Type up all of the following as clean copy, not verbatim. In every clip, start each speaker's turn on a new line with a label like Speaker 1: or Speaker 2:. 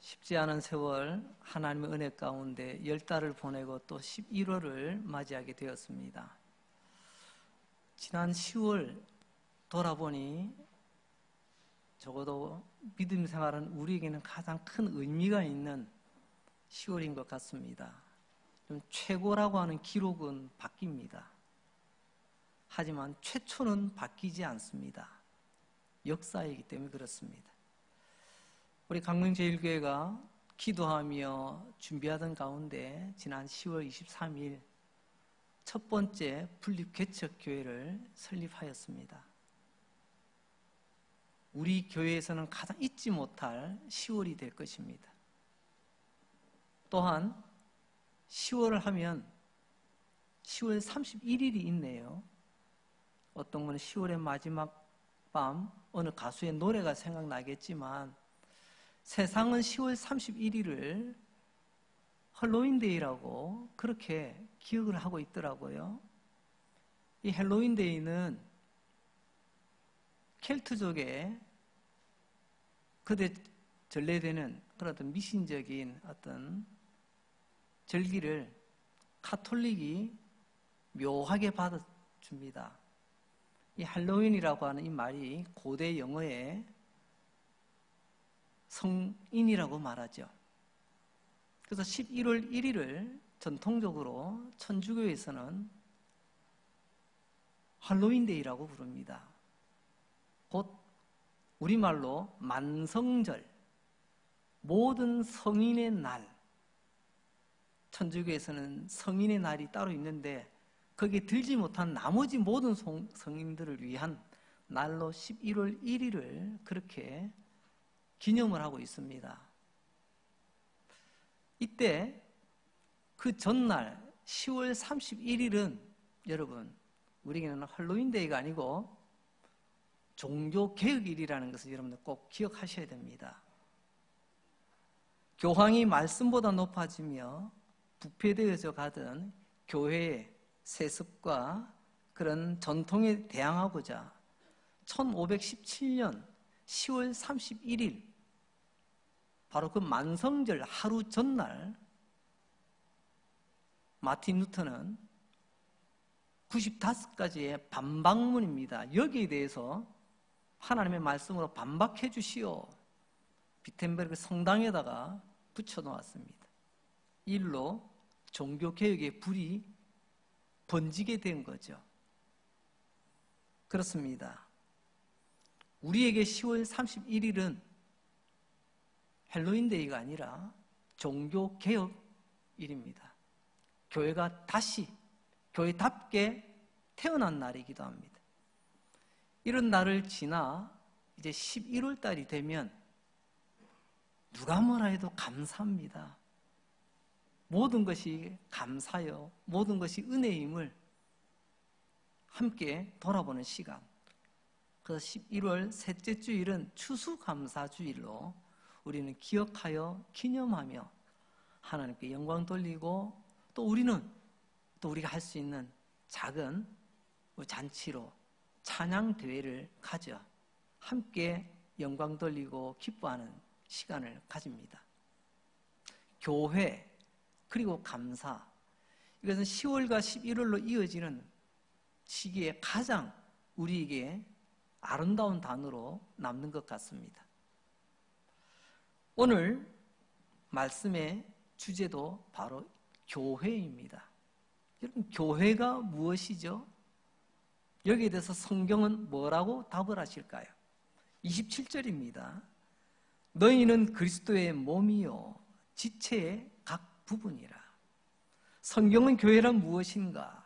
Speaker 1: 쉽지 않은 세월 하나님의 은혜 가운데 10달을 보내고 또 11월을 맞이하게 되었습니다. 지난 10월 돌아보니 적어도 믿음 생활은 우리에게는 가장 큰 의미가 있는 10월인 것 같습니다. 좀 최고라고 하는 기록은 바뀝니다. 하지만 최초는 바뀌지 않습니다. 역사이기 때문에 그렇습니다. 우리 강릉제일교회가 기도하며 준비하던 가운데 지난 10월 23일 첫 번째 분립개척교회를 설립하였습니다. 우리 교회에서는 가장 잊지 못할 10월이 될 것입니다. 또한 10월을 하면 10월 31일이 있네요. 어떤 분은 10월의 마지막 밤 어느 가수의 노래가 생각나겠지만 세상은 10월 31일을 헬로윈데이라고 그렇게 기억을 하고 있더라고요. 이 헬로윈데이는 켈트족의 그때 전래되는 그런 어떤 미신적인 어떤 절기를 카톨릭이 묘하게 받아줍니다. 이 할로윈이라고 하는 이 말이 고대 영어에 성인이라고 말하죠. 그래서 11월 1일을 전통적으로 천주교에서는 할로윈데이라고 부릅니다. 곧 우리말로 만성절, 모든 성인의 날. 천주교에서는 성인의 날이 따로 있는데 거기에 들지 못한 나머지 모든 성인들을 위한 날로 11월 1일을 그렇게 기념을 하고 있습니다. 이때 그 전날 10월 31일은 여러분 우리에게는 할로윈데이가 아니고 종교개혁일이라는 것을 여러분들 꼭 기억하셔야 됩니다. 교황이 말씀보다 높아지며 부패되어져 가던 교회의 세습과 그런 전통에 대항하고자 1517년 10월 31일 바로 그 만성절 하루 전날 마틴 루터는 95가지의 반박문입니다. 여기에 대해서 하나님의 말씀으로 반박해 주시오. 비텐베르크 성당에다가 붙여놓았습니다. 일로 종교개혁의 불이 번지게 된 거죠. 그렇습니다. 우리에게 10월 31일은 헬로윈데이가 아니라 종교개혁일입니다. 교회가 다시 교회답게 태어난 날이기도 합니다. 이런 날을 지나 이제 11월 달이 되면 누가 뭐라 해도 감사합니다. 모든 것이 감사요, 모든 것이 은혜임을 함께 돌아보는 시간. 그래서 11월 셋째 주일은 추수감사주일로 우리는 기억하여 기념하며 하나님께 영광 돌리고 또 우리는 또 우리가 할 수 있는 작은 잔치로 찬양대회를 가져 함께 영광 돌리고 기뻐하는 시간을 가집니다. 교회 그리고 감사, 이것은 10월과 11월로 이어지는 시기에 가장 우리에게 아름다운 단어로 남는 것 같습니다. 오늘 말씀의 주제도 바로 교회입니다. 여러분, 교회가 무엇이죠? 여기에 대해서 성경은 뭐라고 답을 하실까요? 27절입니다. 너희는 그리스도의 몸이요 지체의 각 부분이라. 성경은 교회란 무엇인가?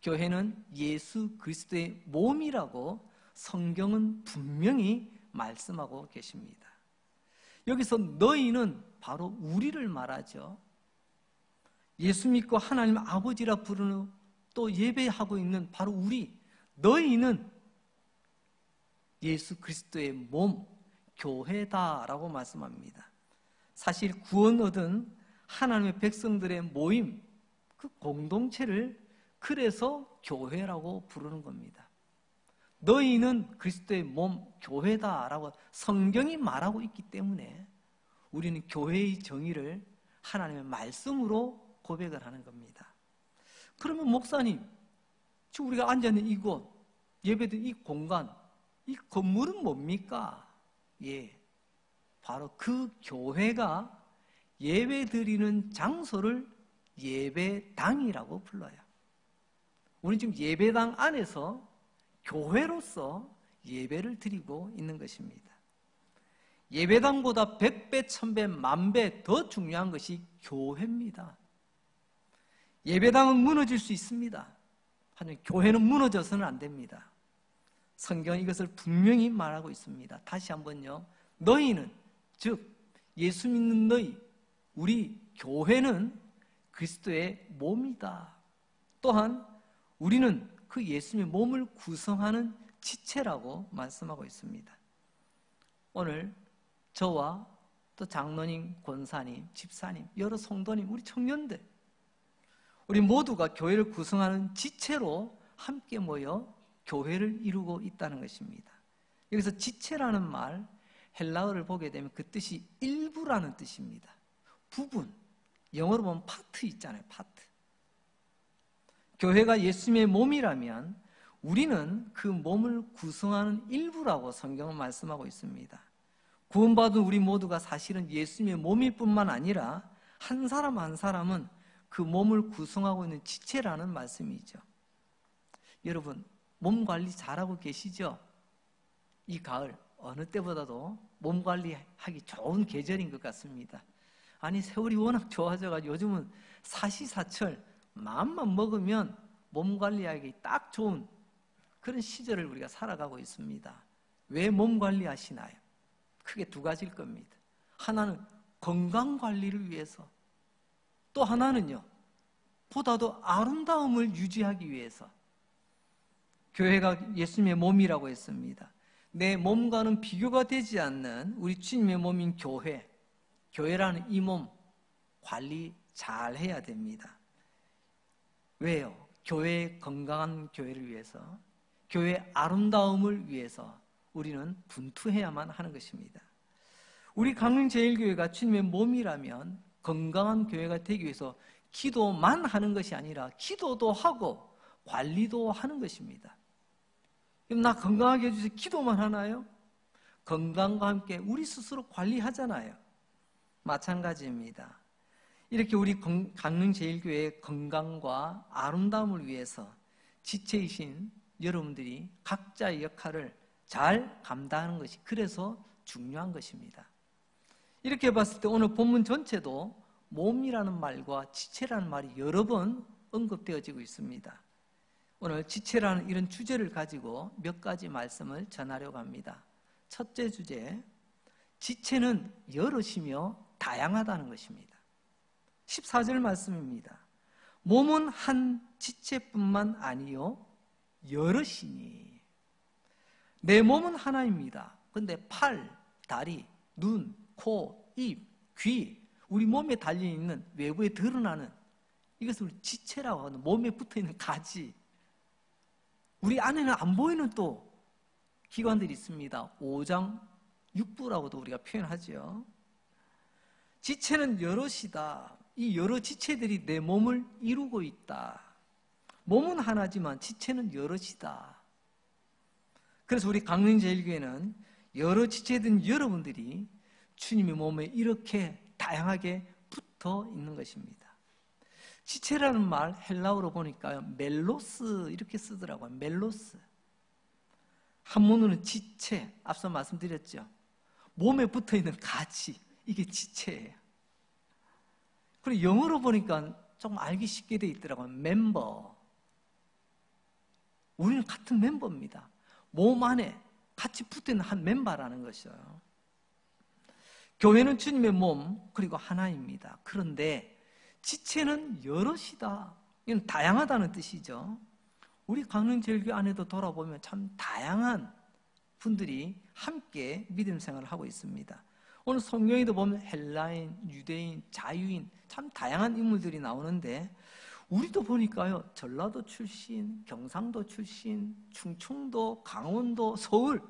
Speaker 1: 교회는 예수 그리스도의 몸이라고 성경은 분명히 말씀하고 계십니다. 여기서 너희는 바로 우리를 말하죠. 예수 믿고 하나님 아버지라 부르는 또 예배하고 있는 바로 우리, 너희는 예수 그리스도의 몸, 교회다라고 말씀합니다. 사실 구원 얻은 하나님의 백성들의 모임, 그 공동체를 그래서 교회라고 부르는 겁니다. 너희는 그리스도의 몸, 교회다라고 성경이 말하고 있기 때문에 우리는 교회의 정의를 하나님의 말씀으로 고백을 하는 겁니다. 그러면 목사님, 지금 우리가 앉아있는 이곳, 예배드린 이 공간, 이 건물은 뭡니까? 예, 바로 그 교회가 예배드리는 장소를 예배당이라고 불러요. 우리는 지금 예배당 안에서 교회로서 예배를 드리고 있는 것입니다. 예배당보다 100배, 1000배, 만배 더 중요한 것이 교회입니다. 예배당은 무너질 수 있습니다. 하지만 교회는 무너져서는 안 됩니다. 성경은 이것을 분명히 말하고 있습니다. 다시 한번요. 너희는, 즉 예수 믿는 너희, 우리 교회는 그리스도의 몸이다. 또한 우리는 그 예수님의 몸을 구성하는 지체라고 말씀하고 있습니다. 오늘 저와 또 장로님, 권사님, 집사님, 여러 성도님, 우리 청년들, 우리 모두가 교회를 구성하는 지체로 함께 모여 교회를 이루고 있다는 것입니다. 여기서 지체라는 말, 헬라어를 보게 되면 그 뜻이 일부라는 뜻입니다. 부분, 영어로 보면 파트 있잖아요, 파트. 교회가 예수님의 몸이라면 우리는 그 몸을 구성하는 일부라고 성경은 말씀하고 있습니다. 구원받은 우리 모두가 사실은 예수님의 몸일 뿐만 아니라 한 사람 한 사람은 그 몸을 구성하고 있는 지체라는 말씀이죠. 여러분, 몸 관리 잘하고 계시죠? 이 가을 어느 때보다도 몸 관리하기 좋은 계절인 것 같습니다. 아니, 세월이 워낙 좋아져가지고 요즘은 사시사철 마음만 먹으면 몸 관리하기 딱 좋은 그런 시절을 우리가 살아가고 있습니다. 왜 몸 관리하시나요? 크게 두 가지일 겁니다. 하나는 건강 관리를 위해서, 또 하나는요, 보다도 아름다움을 유지하기 위해서. 교회가 예수님의 몸이라고 했습니다. 내 몸과는 비교가 되지 않는 우리 주님의 몸인 교회, 교회라는 이 몸 관리 잘 해야 됩니다. 왜요? 교회의 건강한 교회를 위해서, 교회의 아름다움을 위해서 우리는 분투해야만 하는 것입니다. 우리 강릉제일교회가 주님의 몸이라면 건강한 교회가 되기 위해서 기도만 하는 것이 아니라 기도도 하고 관리도 하는 것입니다. 그럼 나 건강하게 해주세요. 기도만 하나요? 건강과 함께 우리 스스로 관리하잖아요. 마찬가지입니다. 이렇게 우리 강릉제일교회의 건강과 아름다움을 위해서 지체이신 여러분들이 각자의 역할을 잘 감당하는 것이 그래서 중요한 것입니다. 이렇게 봤을 때 오늘 본문 전체도 몸이라는 말과 지체라는 말이 여러 번 언급되어지고 있습니다. 오늘 지체라는 이런 주제를 가지고 몇 가지 말씀을 전하려고 합니다. 첫째 주제, 지체는 여럿이며 다양하다는 것입니다. 14절 말씀입니다. 몸은 한 지체뿐만 아니요 여럿이니. 내 몸은 하나입니다. 그런데 팔, 다리, 눈, 코, 입, 귀, 우리 몸에 달려있는 외부에 드러나는 이것을 지체라고 하는, 몸에 붙어있는 가지, 우리 안에는 안 보이는 또 기관들이 있습니다. 오장, 육부라고도 우리가 표현하죠. 지체는 여럿이다. 이 여러 지체들이 내 몸을 이루고 있다. 몸은 하나지만 지체는 여럿이다. 그래서 우리 강릉제일교회는 여러 지체든 여러분들이 주님의 몸에 이렇게 다양하게 붙어 있는 것입니다. 지체라는 말 헬라어로 보니까 멜로스 이렇게 쓰더라고요. 멜로스. 한문으로는 지체, 앞서 말씀드렸죠. 몸에 붙어있는 가지, 이게 지체예요. 그리고 영어로 보니까 조금 알기 쉽게 돼 있더라고요. 멤버. 우리는 같은 멤버입니다. 몸 안에 같이 붙어있는 한 멤버라는 것이에요. 교회는 주님의 몸 그리고 하나입니다. 그런데 지체는 여럿이다. 이건 다양하다는 뜻이죠. 우리 강릉제일교회 안에도 돌아보면 참 다양한 분들이 함께 믿음 생활을 하고 있습니다. 오늘 성경에도 보면 헬라인, 유대인, 자유인 참 다양한 인물들이 나오는데 우리도 보니까요, 전라도 출신, 경상도 출신, 충청도, 강원도, 서울,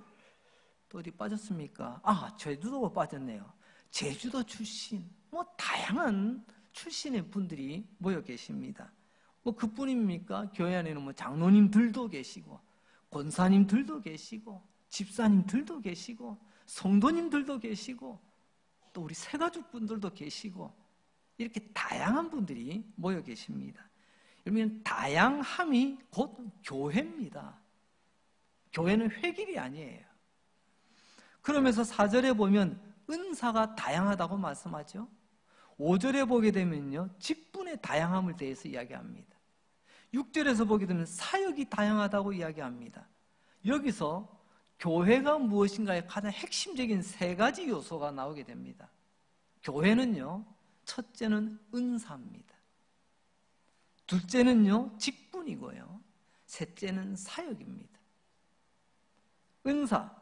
Speaker 1: 또 어디 빠졌습니까? 제주도가 빠졌네요. 제주도 출신, 다양한 출신의 분들이 모여 계십니다. 그뿐입니까? 교회 안에는 장로님들도 계시고, 권사님들도 계시고, 집사님들도 계시고, 성도님들도 계시고, 또 우리 새가족 분들도 계시고, 이렇게 다양한 분들이 모여 계십니다. 그러면 다양함이 곧 교회입니다. 교회는 획일이 아니에요. 그러면서 4절에 보면 은사가 다양하다고 말씀하죠. 5절에 보게 되면요, 직분의 다양함을 대해서 이야기합니다. 6절에서 보게 되면 사역이 다양하다고 이야기합니다. 여기서 교회가 무엇인가의 가장 핵심적인 3가지 요소가 나오게 됩니다. 교회는요, 첫째는 은사입니다. 둘째는요, 직분이고요. 셋째는 사역입니다. 은사,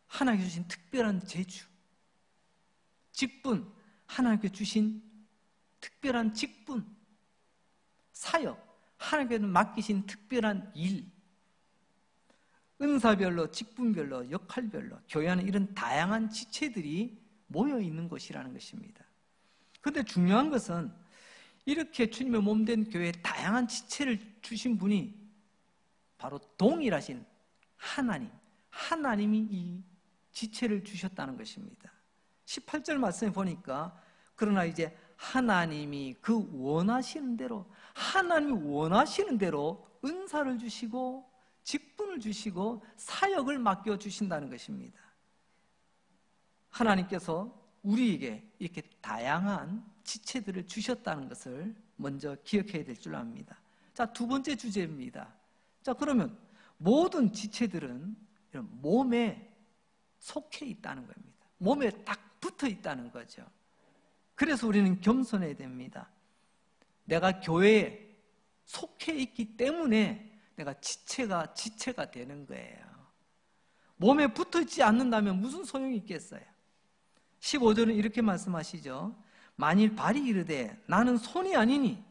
Speaker 1: 하나님께 주신 특별한 재주. 직분, 하나님께 주신 특별한 직분. 사역, 하나님께 맡기신 특별한 일. 은사별로, 직분별로, 역할별로 교회 안에 이런 다양한 지체들이 모여 있는 곳이라는 것입니다. 그런데 중요한 것은 이렇게 주님의 몸된 교회에 다양한 지체를 주신 분이 바로 동일하신 하나님이 이 지체를 주셨다는 것입니다. 18절 말씀에 보니까 그러나 이제 하나님이 그 원하시는 대로, 하나님이 원하시는 대로 은사를 주시고 직분을 주시고 사역을 맡겨주신다는 것입니다. 하나님께서 우리에게 이렇게 다양한 지체들을 주셨다는 것을 먼저 기억해야 될 줄 압니다. 자, 두 번째 주제입니다. 자, 그러면 모든 지체들은 몸에 속해 있다는 겁니다. 몸에 딱 붙어 있다는 거죠. 그래서 우리는 겸손해야 됩니다. 내가 교회에 속해 있기 때문에 내가 지체가 되는 거예요. 몸에 붙어 있지 않는다면 무슨 소용이 있겠어요? 15절은 이렇게 말씀하시죠. 만일 발이 이르되 나는 손이 아니니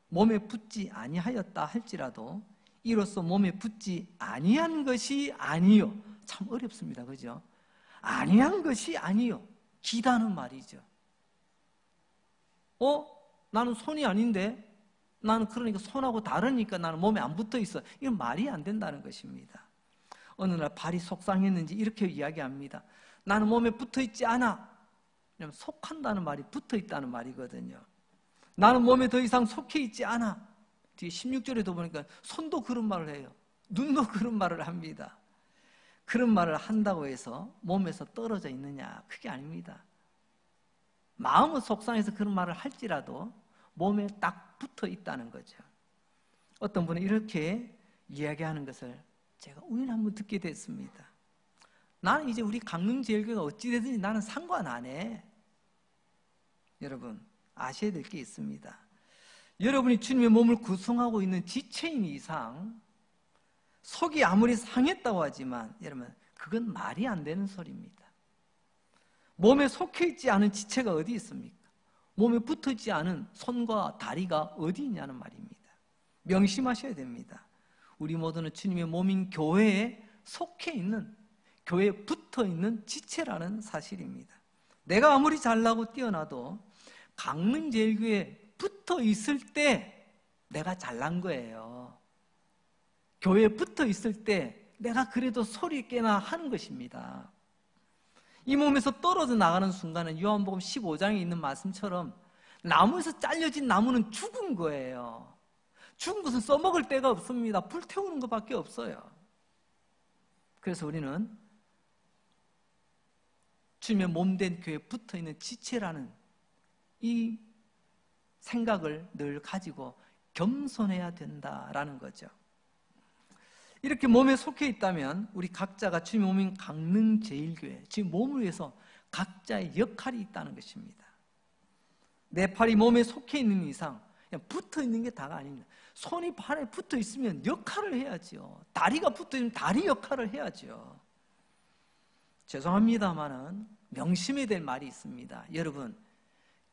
Speaker 1: 몸에 붙지 아니하였다 할지라도 이로써 몸에 붙지 아니한 것이 아니요. 참 어렵습니다. 그죠? 아니한 것이 아니요. 기다는 말이죠. 나는 손이 아닌데 나는 그러니까 손하고 다르니까 나는 몸에 안 붙어 있어. 이건 말이 안 된다는 것입니다. 어느 날 발이 속상했는지 이렇게 이야기합니다. 나는 몸에 붙어 있지 않아. 왜냐하면 속한다는 말이 붙어 있다는 말이거든요. 나는 몸에 더 이상 속해 있지 않아. 뒤에 16절에도 보니까 손도 그런 말을 해요. 눈도 그런 말을 합니다. 그런 말을 한다고 해서 몸에서 떨어져 있느냐? 그게 아닙니다. 마음은 속상해서 그런 말을 할지라도 몸에 딱 붙어 있다는 거죠. 어떤 분은 이렇게 이야기하는 것을 제가 우연히 한번 듣게 됐습니다. 나는 이제 우리 강릉제일교회가 어찌되든지 나는 상관 안 해. 여러분 아셔야 될 게 있습니다. 여러분이 주님의 몸을 구성하고 있는 지체인 이상 속이 아무리 상했다고 하지만 여러분 그건 말이 안 되는 소리입니다. 몸에 속해 있지 않은 지체가 어디 있습니까? 몸에 붙어 있지 않은 손과 다리가 어디 있냐는 말입니다. 명심하셔야 됩니다. 우리 모두는 주님의 몸인 교회에 속해 있는, 교회에 붙어 있는 지체라는 사실입니다. 내가 아무리 잘나고 뛰어나도 강릉제일교회에 붙어 있을 때 내가 잘난 거예요. 교회에 붙어 있을 때 내가 그래도 소리 있게나 하는 것입니다. 이 몸에서 떨어져 나가는 순간은 요한복음 15장에 있는 말씀처럼 나무에서 잘려진 나무는 죽은 거예요. 죽은 것은 써먹을 데가 없습니다. 불태우는 것밖에 없어요. 그래서 우리는 주님의 몸된 교회에 붙어있는 지체라는 이 생각을 늘 가지고 겸손해야 된다라는 거죠. 이렇게 몸에 속해 있다면 우리 각자가 주님의 몸인 강릉제일교회, 주님 몸을 위해서 각자의 역할이 있다는 것입니다. 내 팔이 몸에 속해 있는 이상 그냥 붙어 있는 게 다가 아닙니다. 손이 팔에 붙어 있으면 역할을 해야죠. 다리가 붙어 있으면 다리 역할을 해야죠. 죄송합니다만은 명심해야 될 말이 있습니다. 여러분,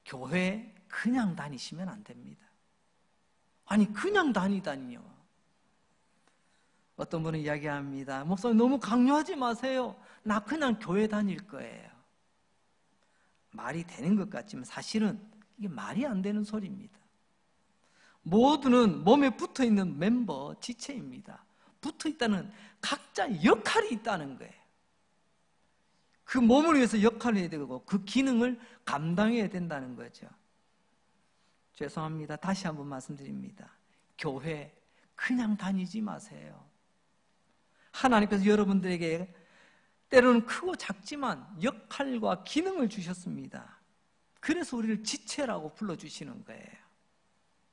Speaker 1: 교회 그냥 다니시면 안 됩니다. 아니 그냥 다니다니요. 어떤 분은 이야기합니다. 목사님 너무 강요하지 마세요. 나 그냥 교회 다닐 거예요. 말이 되는 것 같지만 사실은 이게 말이 안 되는 소리입니다. 모두는 몸에 붙어있는 멤버, 지체입니다. 붙어있다는 각자 역할이 있다는 거예요. 그 몸을 위해서 역할을 해야 되고 그 기능을 감당해야 된다는 거죠. 죄송합니다. 다시 한번 말씀드립니다. 교회 그냥 다니지 마세요. 하나님께서 여러분들에게 때로는 크고 작지만 역할과 기능을 주셨습니다. 그래서 우리를 지체라고 불러주시는 거예요.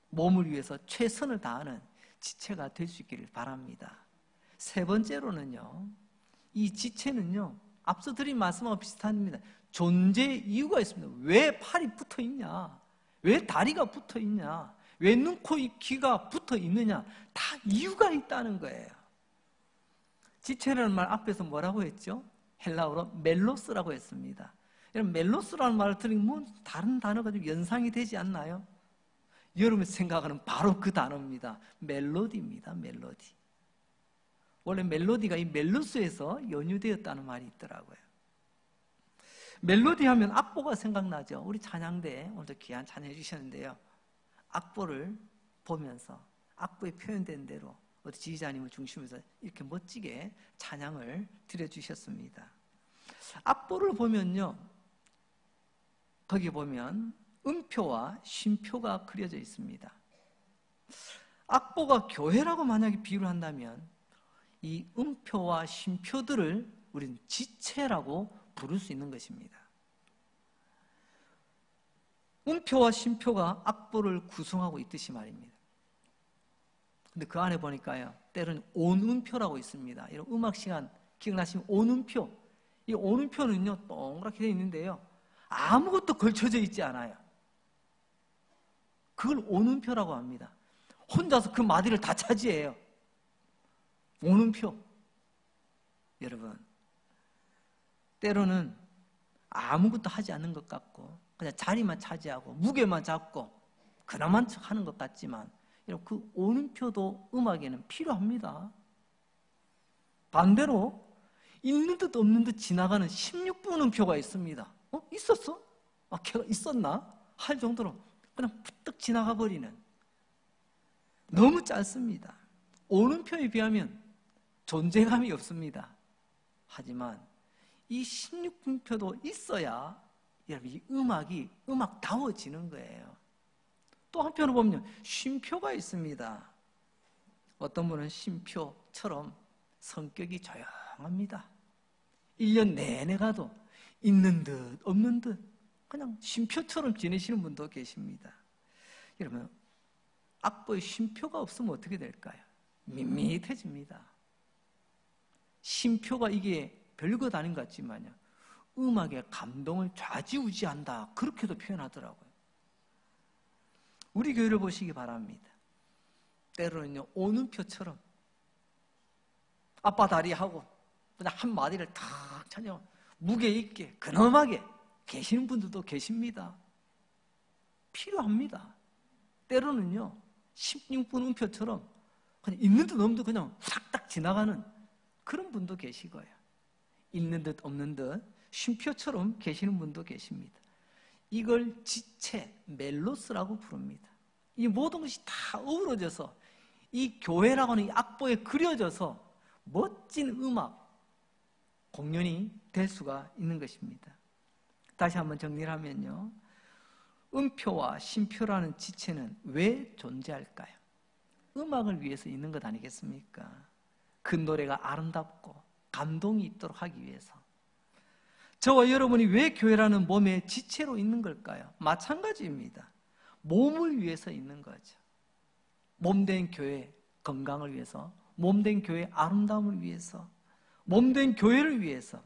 Speaker 1: 몸을 위해서 최선을 다하는 지체가 될 수 있기를 바랍니다. 세 번째로는요, 이 지체는요, 앞서 드린 말씀하고 비슷합니다. 존재의 이유가 있습니다. 왜 팔이 붙어 있냐? 왜 다리가 붙어 있냐? 왜 눈, 코, 입, 귀가 붙어 있느냐? 다 이유가 있다는 거예요. 지체라는 말 앞에서 뭐라고 했죠? 헬라어로 멜로스라고 했습니다. 여러분, 멜로스라는 말을 들으면 뭐 다른 단어가 좀 연상이 되지 않나요? 여러분이 생각하는 바로 그 단어입니다. 멜로디입니다. 멜로디. 원래 멜로디가 이 멜로스에서 연유되었다는 말이 있더라고요. 멜로디 하면 악보가 생각나죠. 우리 찬양대 오늘도 귀한 찬양해 주셨는데요. 악보를 보면서 악보에 표현된 대로 우리 지휘자님을 중심으로 이렇게 멋지게 찬양을 드려주셨습니다. 악보를 보면요, 거기 보면 음표와 쉼표가 그려져 있습니다. 악보가 교회라고 만약에 비유를 한다면 이 음표와 쉼표들을 우리는 지체라고 부를 수 있는 것입니다. 음표와 쉼표가 악보를 구성하고 있듯이 말입니다. 근데 그 안에 보니까요, 때로는 온음표라고 있습니다. 이런 음악 시간 기억나시면 온음표. 이 온음표는요, 동그랗게 되어 있는데요, 아무것도 걸쳐져 있지 않아요. 그걸 온음표라고 합니다. 혼자서 그 마디를 다 차지해요. 온음표. 여러분, 때로는 아무것도 하지 않는 것 같고 그냥 자리만 차지하고 무게만 잡고 그나만 척 하는 것 같지만 그 온음표도 음악에는 필요합니다. 반대로 있는 듯 없는 듯 지나가는 16분 음표가 있습니다. 있었어? 걔가 있었나? 할 정도로 그냥 부뜩 지나가 버리는, 너무 짧습니다. 온음표에 비하면 존재감이 없습니다. 하지만 이 16분표도 있어야 여러분 이 음악이 음악다워지는 거예요. 또 한편으로 보면 쉼표가 있습니다. 어떤 분은 쉼표처럼 성격이 조용합니다. 1년 내내 가도 있는 듯 없는 듯 그냥 쉼표처럼 지내시는 분도 계십니다. 여러분, 악보에 쉼표가 없으면 어떻게 될까요? 밋밋해집니다. 쉼표가 이게 별것 아닌 것 같지만요, 음악의 감동을 좌지우지한다, 그렇게도 표현하더라고요. 우리 교회를 보시기 바랍니다. 때로는요, 온음표처럼 아빠 다리하고 그냥 한 마디를 탁 차냐 무게 있게 근엄하게 계시는 분들도 계십니다. 필요합니다. 때로는요, 16분 음표처럼 그냥 있는 듯 없는 듯 그냥 싹딱 지나가는 그런 분도 계시고요, 있는 듯 없는 듯 쉼표처럼 계시는 분도 계십니다. 이걸 지체, 멜로스라고 부릅니다. 이 모든 것이 다 어우러져서 이 교회라고 하는 이 악보에 그려져서 멋진 음악 공연이 될 수가 있는 것입니다. 다시 한번 정리를 하면요, 음표와 쉼표라는 지체는 왜 존재할까요? 음악을 위해서 있는 것 아니겠습니까? 그 노래가 아름답고 감동이 있도록 하기 위해서. 저와 여러분이 왜 교회라는 몸의 지체로 있는 걸까요? 마찬가지입니다. 몸을 위해서 있는 거죠. 몸된 교회 건강을 위해서, 몸된 교회 아름다움을 위해서, 몸된 교회를 위해서.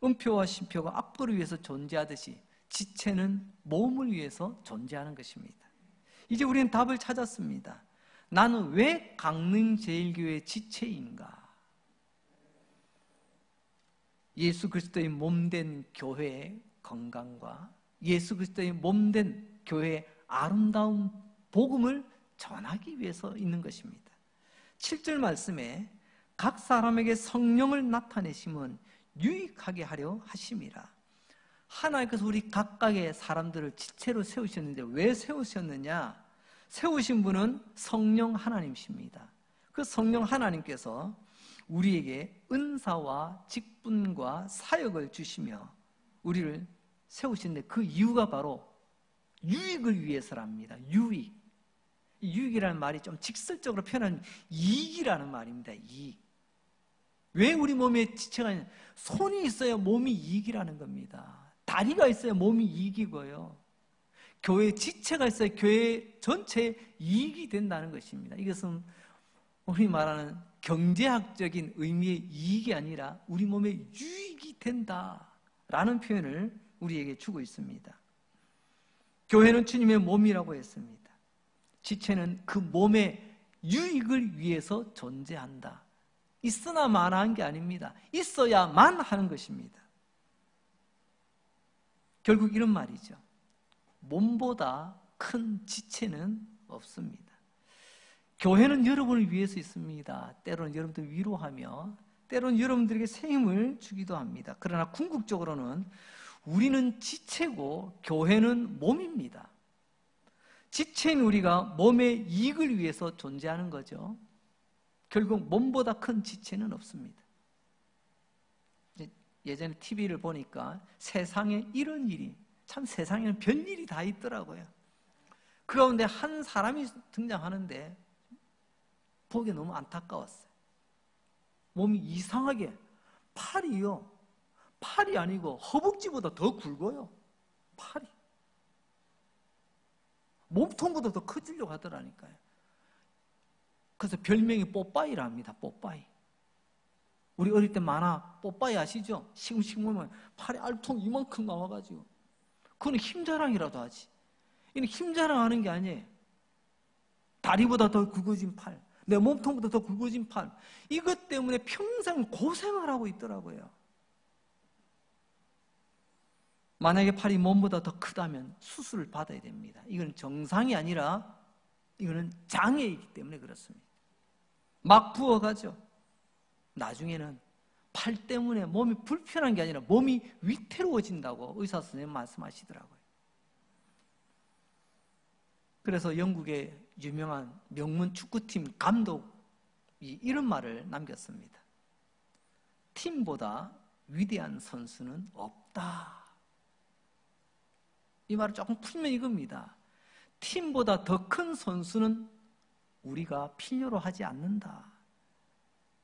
Speaker 1: 음표와 쉼표가 악보를 위해서 존재하듯이 지체는 몸을 위해서 존재하는 것입니다. 이제 우리는 답을 찾았습니다. 나는 왜 강릉제일교회 지체인가? 예수 그리스도의 몸된 교회의 건강과 예수 그리스도의 몸된 교회의 아름다운 복음을 전하기 위해서 있는 것입니다. 7절 말씀에 각 사람에게 성령을 나타내심은 유익하게 하려 하심이라. 하나님께서 우리 각각의 사람들을 지체로 세우셨는데 왜 세우셨느냐? 세우신 분은 성령 하나님이십니다. 그 성령 하나님께서 우리에게 은사와 직분과 사역을 주시며 우리를 세우시는데 그 이유가 바로 유익을 위해서랍니다. 유익. 유익이라는 말이 좀 직설적으로 표현하면 이익이라는 말입니다. 이익. 왜 우리 몸에 지체가 있냐? 손이 있어야 몸이 이익이라는 겁니다. 다리가 있어야 몸이 이익이고요. 교회 지체가 있어야 교회 전체에 이익이 된다는 것입니다. 이것은 우리 말하는 경제학적인 의미의 이익이 아니라 우리 몸에 유익이 된다라는 표현을 우리에게 주고 있습니다. 교회는 주님의 몸이라고 했습니다. 지체는 그 몸의 유익을 위해서 존재한다. 있으나 마나한 게 아닙니다. 있어야만 하는 것입니다. 결국 이런 말이죠. 몸보다 큰 지체는 없습니다. 교회는 여러분을 위해서 있습니다. 때로는 여러분들 위로하며 때로는 여러분들에게 새 힘을 주기도 합니다. 그러나 궁극적으로는 우리는 지체고 교회는 몸입니다. 지체인 우리가 몸의 이익을 위해서 존재하는 거죠. 결국 몸보다 큰 지체는 없습니다. 예전에 TV를 보니까 세상에 이런 일이, 참 세상에는 별일이 다 있더라고요. 그 가운데 한 사람이 등장하는데 보기에 너무 안타까웠어요. 몸이 이상하게 팔이요. 팔이 아니고 허벅지보다 더 굵어요. 팔이. 몸통보다 더 커지려고 하더라니까요. 그래서 별명이 뽀빠이랍니다. 뽀빠이. 우리 어릴 때 만화 뽀빠이 아시죠? 시금시금 보면 팔에 알통 이만큼 나와가지고 그거는 힘자랑이라도 하지. 이는 힘자랑하는 게 아니에요. 다리보다 더 굵어진 팔, 내 몸통보다 더 굵어진 팔, 이것 때문에 평생 고생을 하고 있더라고요. 만약에 팔이 몸보다 더 크다면 수술을 받아야 됩니다. 이건 정상이 아니라 이거는 장애이기 때문에 그렇습니다. 막 부어가죠. 나중에는 팔 때문에 몸이 불편한 게 아니라 몸이 위태로워진다고 의사 선생님 말씀하시더라고요. 그래서 영국의 유명한 명문 축구팀 감독이 이런 말을 남겼습니다. 팀보다 위대한 선수는 없다. 이 말을 조금 풀면 이겁니다. 팀보다 더 큰 선수는 우리가 필요로 하지 않는다.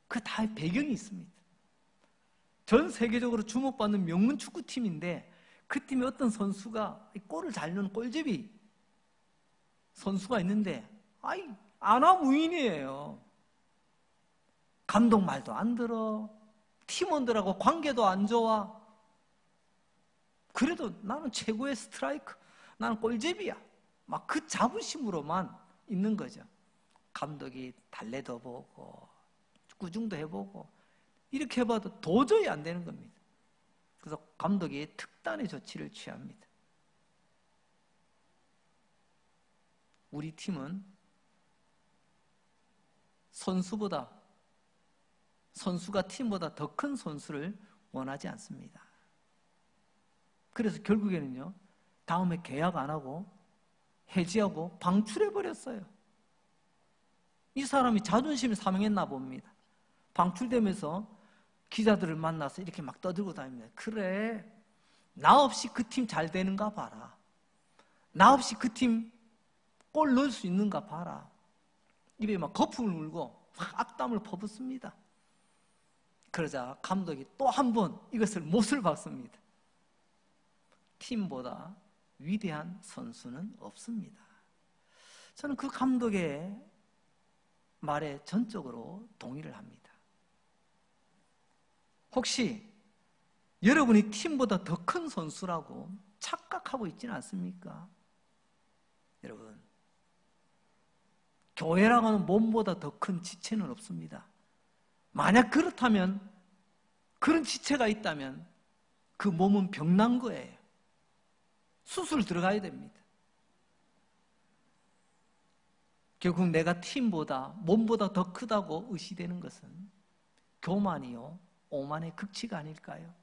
Speaker 1: 그 다 배경이 있습니다. 전 세계적으로 주목받는 명문 축구팀인데 그 팀에 어떤 선수가 골을 잘 넣는 골제비 선수가 있는데 아나무인이에요. 감독 말도 안 들어. 팀원들하고 관계도 안 좋아. 그래도 나는 최고의 스트라이커, 나는 골제비야. 막 그 자부심으로만 있는 거죠. 감독이 달래도 보고 꾸중도 해보고 이렇게 해봐도 도저히 안 되는 겁니다. 그래서 감독이 특단의 조치를 취합니다. 우리 팀은 선수가 팀보다 더 큰 선수를 원하지 않습니다. 그래서 결국에는요, 다음에 계약 안 하고 해지하고 방출해버렸어요. 이 사람이 자존심이 상했나 봅니다. 방출되면서 기자들을 만나서 이렇게 막 떠들고 다닙니다. 그래, 나 없이 그 팀 잘 되는가 봐라. 나 없이 그 팀 골 넣을 수 있는가 봐라. 입에 막 거품을 물고 막 악담을 퍼붓습니다. 그러자 감독이 또 한 번 이것을 못을 박습니다. 팀보다 위대한 선수는 없습니다. 저는 그 감독의 말에 전적으로 동의를 합니다. 혹시 여러분이 팀보다 더 큰 선수라고 착각하고 있지는 않습니까? 여러분, 교회라고 하는 몸보다 더 큰 지체는 없습니다. 만약 그렇다면, 그런 지체가 있다면 그 몸은 병난 거예요. 수술 들어가야 됩니다. 결국 내가 팀보다, 몸보다 더 크다고 의시되는 것은 교만이요, 오만의 극치가 아닐까요?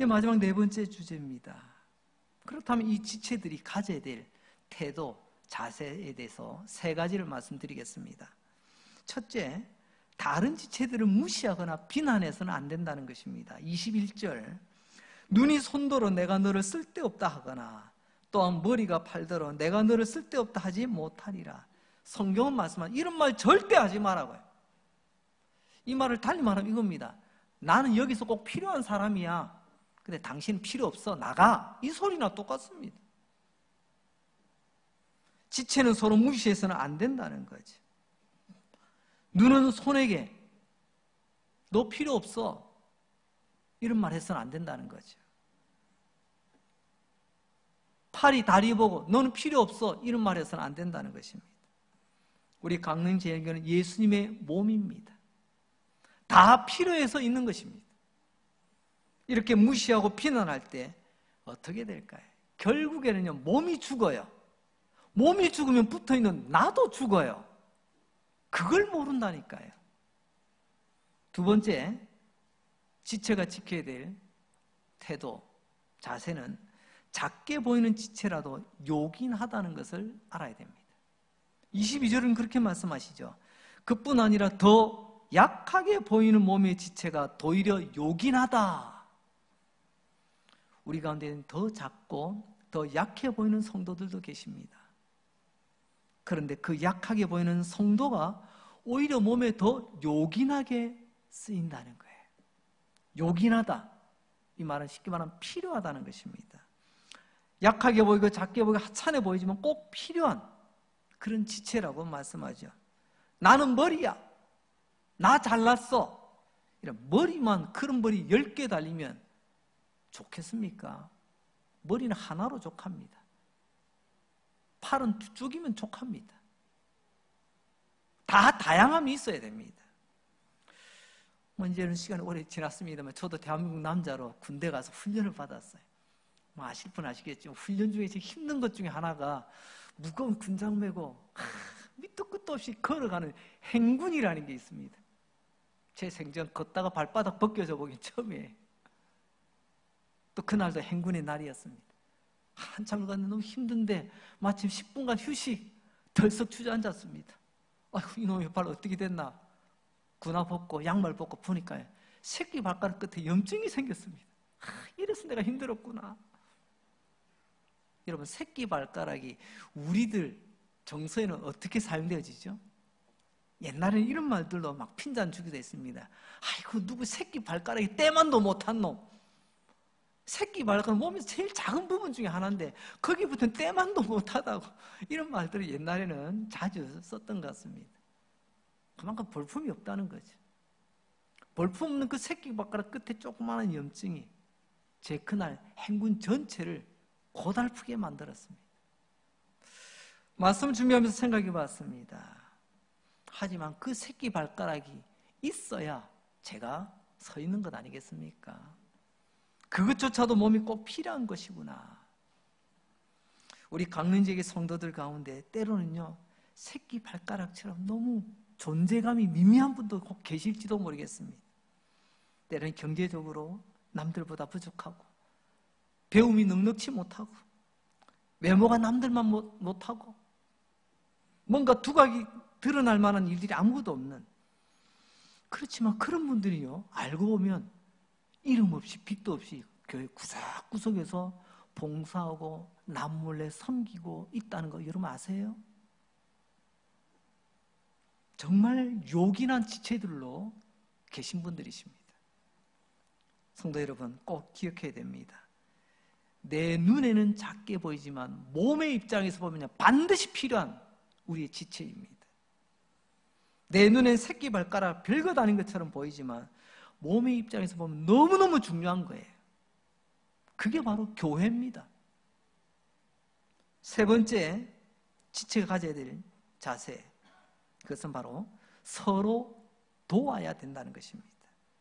Speaker 1: 이제 마지막 네 번째 주제입니다. 그렇다면 이 지체들이 가져야 될 태도, 자세에 대해서 세 가지를 말씀드리겠습니다. 첫째, 다른 지체들을 무시하거나 비난해서는 안 된다는 것입니다. 21절, 눈이 손더러 내가 너를 쓸데없다 하거나 또한 머리가 팔더러 내가 너를 쓸데없다 하지 못하리라. 성경은 말씀하는 이런 말 절대 하지 말라고요. 이 말을 달리 말하면 이겁니다. 나는 여기서 꼭 필요한 사람이야. 근데 당신은 필요 없어. 나가. 이 소리나 똑같습니다. 지체는 서로 무시해서는 안 된다는 거죠. 눈은 손에게 너 필요 없어. 이런 말 해서는 안 된다는 거죠. 팔이 다리 보고 너는 필요 없어. 이런 말 해서는 안 된다는 것입니다. 우리 강릉제일교는 예수님의 몸입니다. 다 필요해서 있는 것입니다. 이렇게 무시하고 비난할 때 어떻게 될까요? 결국에는요, 몸이 죽어요. 몸이 죽으면 붙어있는 나도 죽어요. 그걸 모른다니까요. 두 번째, 지체가 지켜야 될 태도, 자세는 작게 보이는 지체라도 요긴하다는 것을 알아야 됩니다. 22절은 그렇게 말씀하시죠. 그뿐 아니라 더 약하게 보이는 몸의 지체가 도리어 요긴하다. 우리 가운데는 더 작고 더 약해 보이는 성도들도 계십니다. 그런데 그 약하게 보이는 성도가 오히려 몸에 더 요긴하게 쓰인다는 거예요. 요긴하다. 이 말은 쉽게 말하면 필요하다는 것입니다. 약하게 보이고 작게 보이고 하찮아 보이지만 꼭 필요한 그런 지체라고 말씀하죠. 나는 머리야. 나 잘났어. 이런 머리만, 그런 머리 10개 달리면 좋겠습니까? 머리는 하나로 족합니다. 팔은 두 쪽이면 족합니다. 다 다양함이 있어야 됩니다. 이제는 시간이 오래 지났습니다만 저도 대한민국 남자로 군대 가서 훈련을 받았어요. 아실 분 아시겠지만 훈련 중에 제일 힘든 것 중에 하나가 무거운 군장 메고 밑도 끝도 없이 걸어가는 행군이라는 게 있습니다. 제 생전 걷다가 발바닥 벗겨져 보긴 처음이에요. 또 그날도 행군의 날이었습니다. 한참 갔는데 너무 힘든데 마침 10분간 휴식 덜썩 주저앉았습니다. 아이고 이놈의 발 어떻게 됐나. 군화 벗고 양말 벗고 보니까 새끼 발가락 끝에 염증이 생겼습니다. 이래서 내가 힘들었구나. 여러분, 새끼 발가락이 우리들 정서에는 어떻게 사용되어지죠? 옛날에는 이런 말들로 막 핀잔 주기도 했습니다. 아이고 누구 새끼 발가락이 때만도 못한 놈. 새끼 발가락 몸에서 제일 작은 부분 중에 하나인데 거기부터는 때만도 못하다고, 이런 말들을 옛날에는 자주 썼던 것 같습니다. 그만큼 볼품이 없다는 거죠. 볼품 없는 그 새끼 발가락 끝에 조그마한 염증이 제 그날 행군 전체를 고달프게 만들었습니다. 말씀 준비하면서 생각해 봤습니다. 하지만 그 새끼 발가락이 있어야 제가 서 있는 것 아니겠습니까? 그것조차도 몸이 꼭 필요한 것이구나. 우리 강릉지역의 성도들 가운데 때로는요, 새끼 발가락처럼 너무 존재감이 미미한 분도 꼭 계실지도 모르겠습니다. 때로는 경제적으로 남들보다 부족하고 배움이 넉넉치 못하고 외모가 남들만 못하고 뭔가 두각이 드러날 만한 일들이 아무것도 없는, 그렇지만 그런 분들이요, 알고 보면 이름 없이 빚도 없이 교회 구석구석에서 봉사하고 남몰래 섬기고 있다는 거 여러분 아세요? 정말 요긴한 지체들로 계신 분들이십니다. 성도 여러분, 꼭 기억해야 됩니다. 내 눈에는 작게 보이지만 몸의 입장에서 보면 반드시 필요한 우리의 지체입니다. 내 눈엔 새끼 발가락 별것 아닌 것처럼 보이지만 몸의 입장에서 보면 너무너무 중요한 거예요. 그게 바로 교회입니다. 세 번째, 지체가 가져야 될 자세, 그것은 바로 서로 도와야 된다는 것입니다.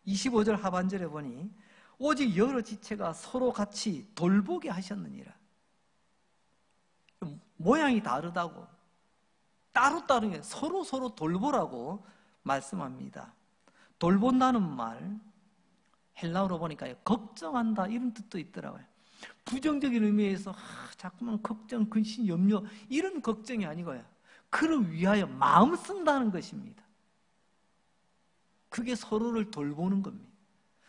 Speaker 1: 25절 하반절에 보니 오직 여러 지체가 서로 같이 돌보게 하셨느니라. 모양이 다르다고 따로따로 서로 돌보라고 말씀합니다. 돌본다는 말, 헬라어로 보니까 걱정한다 이런 뜻도 있더라고요. 부정적인 의미에서 자꾸만 걱정, 근심, 염려 이런 걱정이 아니고요. 그를 위하여 마음 쓴다는 것입니다. 그게 서로를 돌보는 겁니다.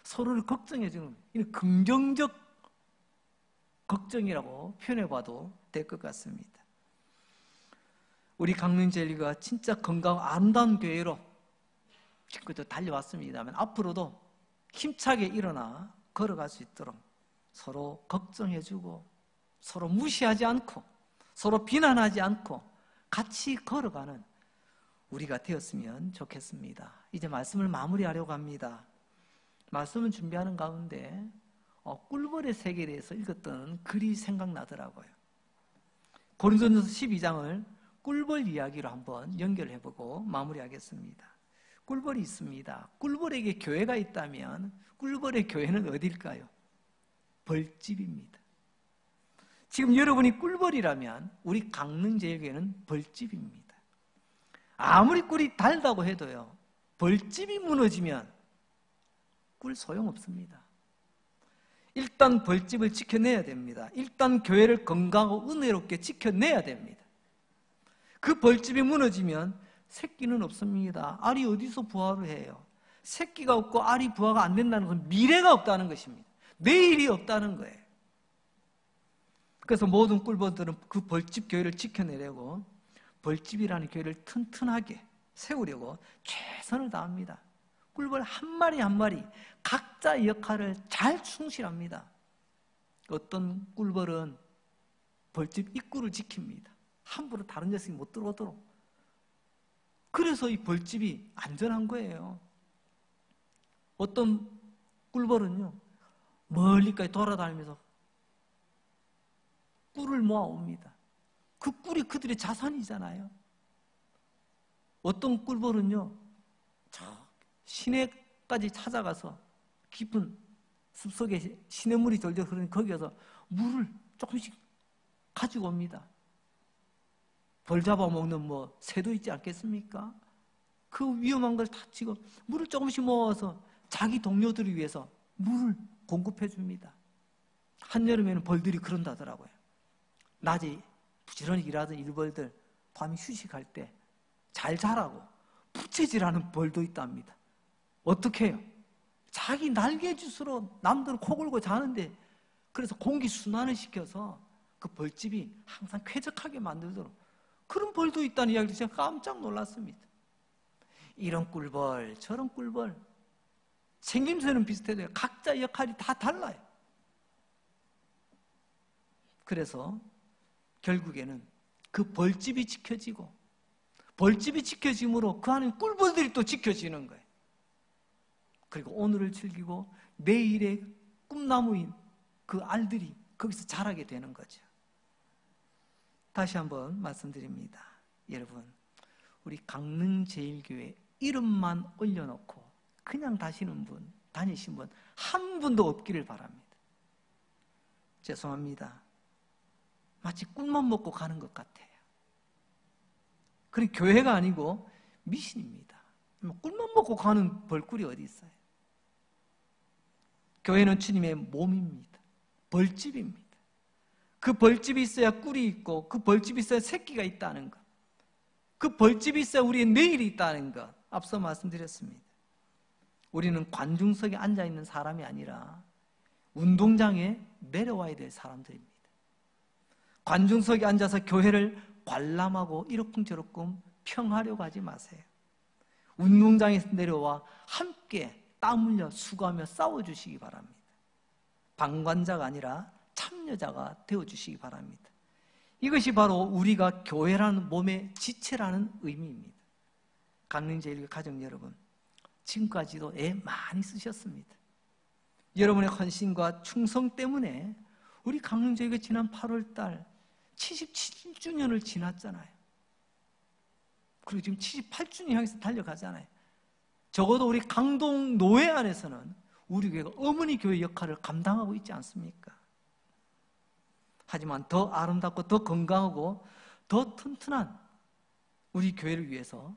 Speaker 1: 서로를 걱정해 주는 겁니다. 이는 긍정적 걱정이라고 표현해봐도 될 것 같습니다. 우리 강릉제일교회가 진짜 건강하고 아름다운 교회로 지금까지 달려왔습니다만 앞으로도 힘차게 일어나 걸어갈 수 있도록 서로 걱정해주고 서로 무시하지 않고 서로 비난하지 않고 같이 걸어가는 우리가 되었으면 좋겠습니다. 이제 말씀을 마무리하려고 합니다. 말씀을 준비하는 가운데 꿀벌의 세계에 대해서 읽었던 글이 생각나더라고요. 고린도전서 12장을 꿀벌 이야기로 한번 연결해보고 마무리하겠습니다. 꿀벌이 있습니다. 꿀벌에게 교회가 있다면 꿀벌의 교회는 어딜까요? 벌집입니다. 지금 여러분이 꿀벌이라면 우리 강릉제일교회는 벌집입니다. 아무리 꿀이 달다고 해도요, 벌집이 무너지면 꿀 소용없습니다. 일단 벌집을 지켜내야 됩니다. 일단 교회를 건강하고 은혜롭게 지켜내야 됩니다. 그 벌집이 무너지면 새끼는 없습니다. 알이 어디서 부화를 해요? 새끼가 없고 알이 부화가 안 된다는 건 미래가 없다는 것입니다. 내일이 없다는 거예요. 그래서 모든 꿀벌들은 그 벌집 교회를 지켜내려고 벌집이라는 교회를 튼튼하게 세우려고 최선을 다합니다. 꿀벌 한 마리 한 마리 각자의 역할을 잘 충실합니다. 어떤 꿀벌은 벌집 입구를 지킵니다. 함부로 다른 녀석이 못 들어오도록. 그래서 이 벌집이 안전한 거예요. 어떤 꿀벌은요, 멀리까지 돌아다니면서 꿀을 모아옵니다. 그 꿀이 그들의 자산이잖아요. 어떤 꿀벌은요, 저 시내까지 찾아가서 깊은 숲속에 시냇물이 절절 흐르는 거기에서 물을 조금씩 가지고 옵니다. 벌 잡아먹는 새도 있지 않겠습니까? 그 위험한 걸 다 치고 물을 조금씩 모아서 자기 동료들을 위해서 물을 공급해 줍니다. 한여름에는 벌들이 그런다더라고요. 낮에 부지런히 일하던 일벌들 밤에 휴식할 때 잘 자라고 부채질하는 벌도 있답니다. 어떻게 해요? 자기 날개짓으로 남들은 코 골고 자는데 그래서 공기 순환을 시켜서 그 벌집이 항상 쾌적하게 만들도록 그런 벌도 있다는 이야기를 제가 깜짝 놀랐습니다. 이런 꿀벌, 저런 꿀벌 생김새는 비슷해도 각자 역할이 다 달라요. 그래서 결국에는 그 벌집이 지켜지고 벌집이 지켜짐으로 그 안에 꿀벌들이 또 지켜지는 거예요. 그리고 오늘을 즐기고 내일의 꿈나무인 그 알들이 거기서 자라게 되는 거죠. 다시 한번 말씀드립니다. 여러분, 우리 강릉제일교회 이름만 올려놓고 그냥 다니신 분 한 분도 없기를 바랍니다. 죄송합니다. 마치 꿀만 먹고 가는 것 같아요. 그런 교회가 아니고 미신입니다. 꿀만 먹고 가는 벌꿀이 어디 있어요? 교회는 주님의 몸입니다. 벌집입니다. 그 벌집이 있어야 꿀이 있고 그 벌집이 있어야 새끼가 있다는 것. 그 벌집이 있어야 우리의 내일이 있다는 것. 앞서 말씀드렸습니다. 우리는 관중석에 앉아있는 사람이 아니라 운동장에 내려와야 될 사람들입니다. 관중석에 앉아서 교회를 관람하고 이러쿵저러쿵 평하려고 하지 마세요. 운동장에서 내려와 함께 땀 흘려 수고하며 싸워주시기 바랍니다. 방관자가 아니라 참여자가 되어주시기 바랍니다. 이것이 바로 우리가 교회라는 몸의 지체라는 의미입니다. 강릉제일교회 가족 여러분, 지금까지도 애 많이 쓰셨습니다. 여러분의 헌신과 충성 때문에 우리 강릉제일교회 지난 8월달 77주년을 지났잖아요. 그리고 지금 78주년 향해서 달려가잖아요. 적어도 우리 강동 노회 안에서는 우리 교회가 어머니 교회 역할을 감당하고 있지 않습니까? 하지만 더 아름답고 더 건강하고 더 튼튼한 우리 교회를 위해서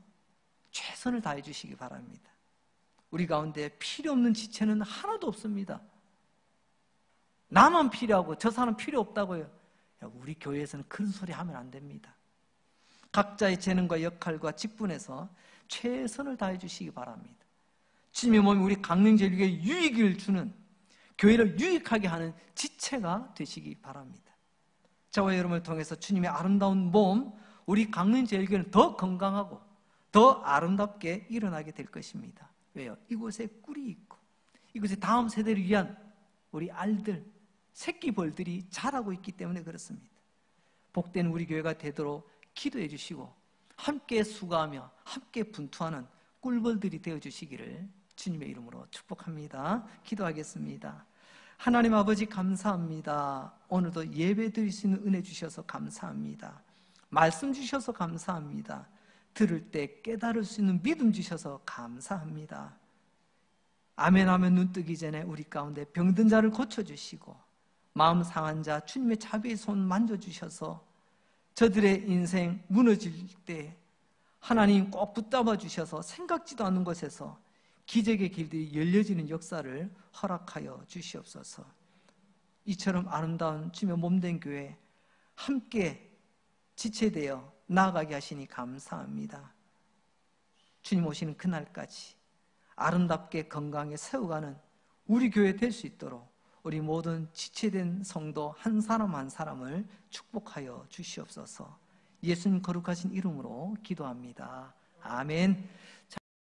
Speaker 1: 최선을 다해 주시기 바랍니다. 우리 가운데 필요 없는 지체는 하나도 없습니다. 나만 필요하고 저 사람 필요 없다고요. 우리 교회에서는 그런 소리 하면 안 됩니다. 각자의 재능과 역할과 직분에서 최선을 다해 주시기 바랍니다. 주님의 몸이 우리 강릉제일교회에 유익을 주는, 교회를 유익하게 하는 지체가 되시기 바랍니다. 저와 여러분을 통해서 주님의 아름다운 몸, 우리 강릉제일교회는 더 건강하고 더 아름답게 일어나게 될 것입니다. 왜요? 이곳에 꿀이 있고 이곳에 다음 세대를 위한 우리 알들, 새끼벌들이 자라고 있기 때문에 그렇습니다. 복된 우리 교회가 되도록 기도해 주시고 함께 수고하며 함께 분투하는 꿀벌들이 되어 주시기를 주님의 이름으로 축복합니다. 기도하겠습니다. 하나님 아버지 감사합니다. 오늘도 예배 드릴 수 있는 은혜 주셔서 감사합니다. 말씀 주셔서 감사합니다. 들을 때 깨달을 수 있는 믿음 주셔서 감사합니다. 아멘 하면 눈 뜨기 전에 우리 가운데 병든 자를 고쳐주시고 마음 상한 자 주님의 자비의 손 만져주셔서 저들의 인생 무너질 때 하나님 꼭 붙잡아 주셔서 생각지도 않는 곳에서 기적의 길들이 열려지는 역사를 허락하여 주시옵소서. 이처럼 아름다운 주님의 몸된 교회 함께 지체되어 나아가게 하시니 감사합니다. 주님 오시는 그날까지 아름답게 건강에 세워가는 우리 교회 될 수 있도록 우리 모든 지체된 성도 한 사람 한 사람을 축복하여 주시옵소서. 예수님 거룩하신 이름으로 기도합니다. 아멘.